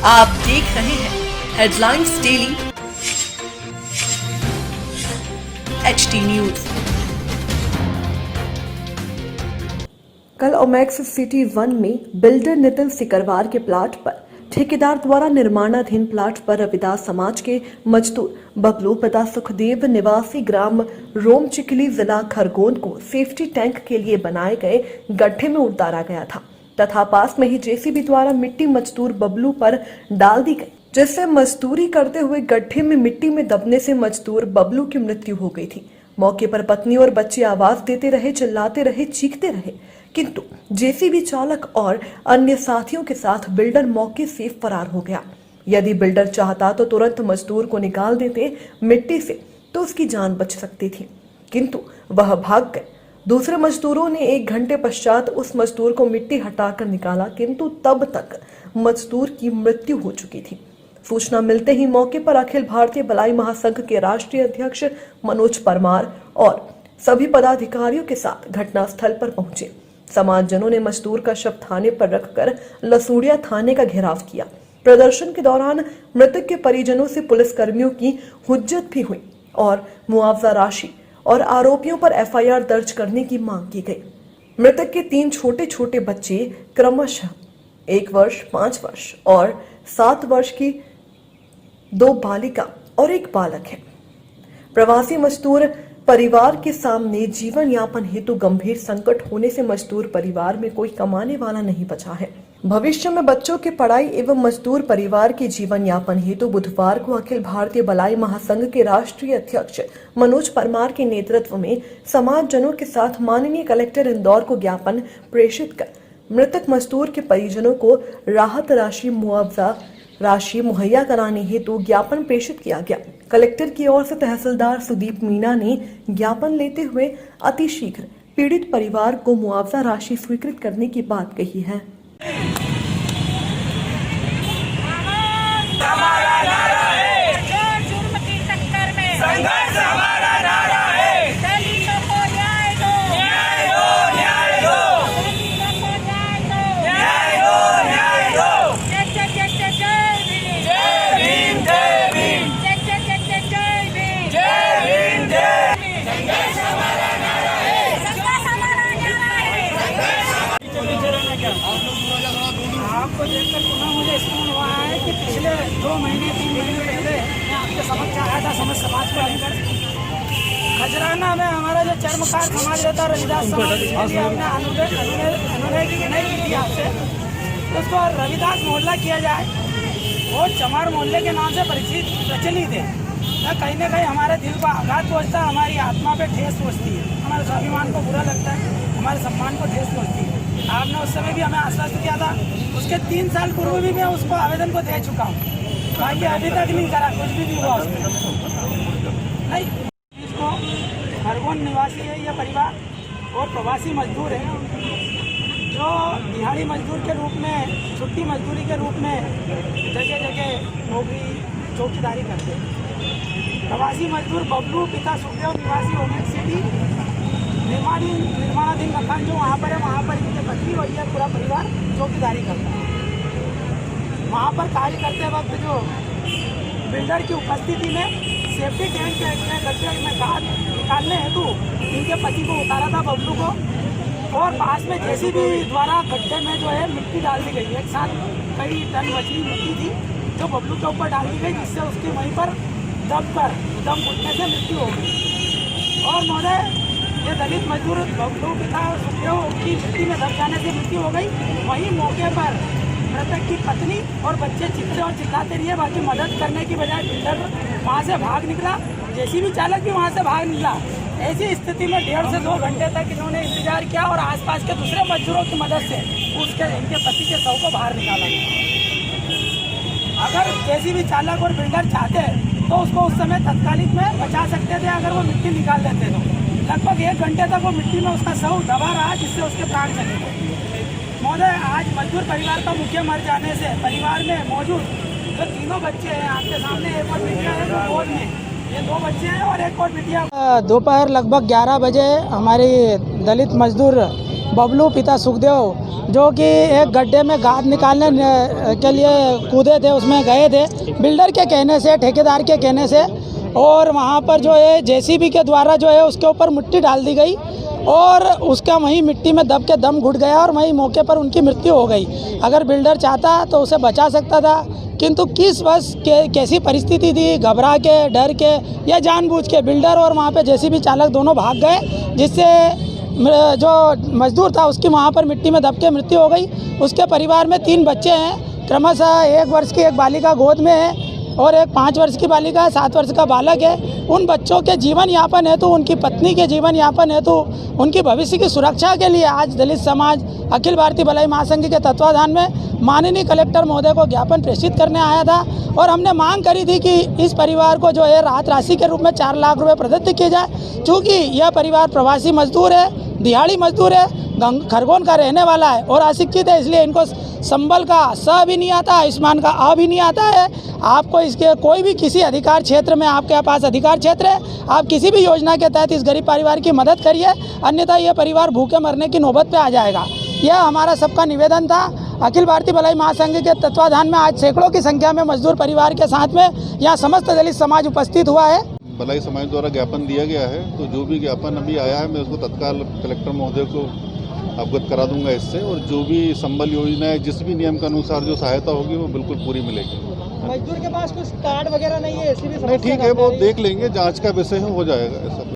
आप देख रहे हैं हेडलाइंस डेली HD न्यूज। कल ओमेक्स सिटी 1 में बिल्डर नितिन सिकरवार के प्लाट पर ठेकेदार द्वारा निर्माणाधीन प्लाट पर रविदास समाज के मजदूर बबलू पिता सुखदेव निवासी ग्राम रोम चिखली जिला खरगोन को सेफ्टी टैंक के लिए बनाए गए गड्ढे में उतारा गया था तथा पास में ही जेसीबी द्वारा मिट्टी मजदूर बबलू पर डाल दी गई, जिससे मजदूरी करते हुए गड्ढे में मिट्टी में दबने से मजदूर बबलू की मृत्यु हो गई थी। मौके पर पत्नी और बच्चे आवाज देते रहे, चिल्लाते रहे, चीखते रहे, किंतु जेसीबी चालक और अन्य साथियों के साथ बिल्डर मौके से फरार हो गया। यदि बिल्डर चाहता तो तुरंत मजदूर को निकाल देते मिट्टी से तो उसकी जान बच सकती थी, किंतु वह भाग गए। दूसरे मजदूरों ने 1 घंटे पश्चात उस मजदूर को मिट्टी हटाकर निकाला, किंतु तब तक मजदूर की मृत्यु हो चुकी थी। सूचना मिलते ही मौके पर अखिल भारतीय बलाई महासंघ के राष्ट्रीय अध्यक्ष मनोज परमार और सभी पदाधिकारियों के साथ घटनास्थल पर पहुंचे। समाजजनों ने मजदूर का शव थाने पर रखकर लसूड़िया थाने का घेराव किया। प्रदर्शन के दौरान मृतक के परिजनों से पुलिस कर्मियों की हुज्जत भी हुई और मुआवजा राशि और आरोपियों पर FIR दर्ज करने की मांग की गई। मृतक के 3 छोटे छोटे बच्चे क्रमशः 1 वर्ष, 5 वर्ष और 7 वर्ष की 2 बालिका और 1 बालक है। प्रवासी मजदूर परिवार के सामने जीवन यापन हेतु गंभीर संकट होने से मजदूर परिवार में कोई कमाने वाला नहीं बचा है। भविष्य में बच्चों की पढ़ाई एवं मजदूर परिवार के जीवन यापन हेतु बुधवार को अखिल भारतीय बलाई महासंघ के राष्ट्रीय अध्यक्ष मनोज परमार के नेतृत्व में समाजजनों के साथ माननीय कलेक्टर इंदौर को ज्ञापन प्रेषित कर मृतक मजदूर के परिजनों को राहत राशि, मुआवजा राशि मुहैया कराने हेतु ज्ञापन प्रेषित किया गया। कलेक्टर की ओर से तहसीलदार सुदीप मीणा ने ज्ञापन लेते हुए अतिशीघ्र पीड़ित परिवार को मुआवजा राशि स्वीकृत करने की बात कही है। आपको देखकर पुनः मुझे स्मरण हुआ है कि पिछले 2 महीने 3 महीने पहले मैं आपके समक्ष आया था समस्त समाज को लेकर। खजराना में हमारा जो चर्मकार समाज रहता है रविदास समाज, इसलिए हमने अनुरोध नहीं की थी आपसे तो उसको रविदास मोहल्ला किया जाए। वो चमार मोहल्ले के नाम से प्रचलित है। कहीं ना कहीं हमारे दिल को आघात पहुँचता है, हमारी आत्मा पे ठेस पहुँचती है, हमारे स्वाभिमान को बुरा लगता है, हमारे सम्मान को ठेस पहुँचती है। आपने उस समय भी हमें आश्वस्त किया था, उसके 3 साल पूर्व भी मैं उसको आवेदन को दे चुका हूँ, बाकी अभी तक नहीं करा, कुछ भी नहीं हुआ उसमें। नहीं, इसको खरगोन निवासी है ये परिवार और प्रवासी मजदूर है जो दिहाड़ी मजदूर के रूप में, छुट्टी मजदूरी के रूप में जगह जगह नौकरी चौकीदारी करते हैं। प्रवासी मजदूर बबलू पिता सुखदेव निवासी ओमेक्स सिटी निर्माणाधीन मकान जो वहाँ पर है, वहाँ पर इनके पत्नी और यह पूरा परिवार चौकीदारी करता है। वहाँ पर कार्य करते वक्त जो बिल्डर की उपस्थिति में सेफ्टी टैंक के गड्ढे में खाद निकालने हेतु इनके पति को उतारा था बबलू को, और पास में जेसीबी द्वारा गड्ढे में जो है मिट्टी डाल दी गई। एक साथ कई टन मछली मिट्टी थी जो बबलू के ऊपर डाल दी गई, जिससे उसकी वहीं पर दम घुटने से मृत्यु हो गई। और महोदय, ये दलित मजदूर बबलू पिता सुखदेव की मिट्टी में दब जाने से मृत्यु हो गई। वहीं मौके पर मृतक की पत्नी और बच्चे चिल्लाते और चिल्लाते रहे, बाकी मदद करने की बजाय बिल्डर वहाँ से भाग निकला, जेसीबी चालक भी वहाँ से भाग निकला। ऐसी स्थिति में 1.5 से 2 घंटे तक इन्होंने इंतजार किया और आसपास के दूसरे मजदूरों की मदद से इनके पति के शव को बाहर निकाला। अगर जेसीबी चालक और बिल्डर चाहते तो उसको उस समय तत्कालिक में बचा सकते थे, अगर वो मिट्टी निकाल लेते तो। लगभग 1 घंटे तक वो मिट्टी में उसका शव दबा रहा, जिससे उसके प्राण चले गए। महोदय, आज मजदूर परिवार का मुखिया मर जाने से परिवार में मौजूद जो 3 बच्चे हैं आपके सामने, एक और बिटिया है जो गोद में, ये 2 बच्चे हैं और एक और बिटिया। दोपहर लगभग 11 बजे हमारी दलित मजदूर बबलू पिता सुखदेव, जो कि एक गड्ढे में गाद निकालने के लिए कूदे थे, उसमें गए थे बिल्डर के कहने से, ठेकेदार के कहने से, और वहाँ पर जो है जेसीबी के द्वारा जो है उसके ऊपर मिट्टी डाल दी गई और उसका वहीं मिट्टी में दब के दम घुट गया और वहीं मौके पर उनकी मृत्यु हो गई। अगर बिल्डर चाहता तो उसे बचा सकता था, किंतु किस बस कैसी परिस्थिति थी, घबरा के, डर के या जानबूझ के बिल्डर और वहाँ पे जेसीबी चालक दोनों भाग गए, जिससे जो मजदूर था उसकी वहाँ पर मिट्टी में दब के मृत्यु हो गई। उसके परिवार में 3 बच्चे हैं, क्रमशः 1 वर्ष की एक बालिका गोद में है और एक 5 वर्ष की बालिका है, 7 वर्ष का बालक है। उन बच्चों के जीवन यापन हेतु, उनकी पत्नी के जीवन यापन हेतु, उनकी भविष्य की सुरक्षा के लिए आज दलित समाज अखिल भारतीय भलाई महासंघ के तत्वाधान में माननीय कलेक्टर महोदय को ज्ञापन प्रेषित करने आया था और हमने मांग करी थी कि इस परिवार को जो है राहत राशि के रूप में 4 लाख रुपए प्रदत्त किए जाए। चूँकि यह परिवार प्रवासी मजदूर है, दिहाड़ी मजदूर है, खरगोन का रहने वाला है और अशिक्षित है, इसलिए इनको संबल का स भी नहीं आता, आयुष्मान का आ भी नहीं आता है। आपको इसके कोई भी किसी अधिकार क्षेत्र में, आपके पास अधिकार क्षेत्र है, आप किसी भी योजना के तहत इस गरीब परिवार की मदद करिए, अन्यथा यह परिवार भूखे मरने की नौबत पे आ जाएगा। यह हमारा सबका निवेदन था। अखिल भारतीय भलाई महासंघ के तत्वाधान में आज सैकड़ों की संख्या में मजदूर परिवार के साथ में यहाँ समस्त दलित समाज उपस्थित हुआ है। भलाई समाज द्वारा ज्ञापन दिया गया है, तो जो भी ज्ञापन अभी आया है मैं उसको तत्काल कलेक्टर महोदय को अवगत करा दूंगा इससे, और जो भी संबल योजना है, जिस भी नियम के अनुसार जो सहायता होगी वो बिल्कुल पूरी मिलेगी। मजदूर के पास कुछ कार्ड वगैरह नहीं है, ऐसी भी नहीं, ठीक है, वो देख लेंगे, जांच का विषय हो जाएगा ऐसा।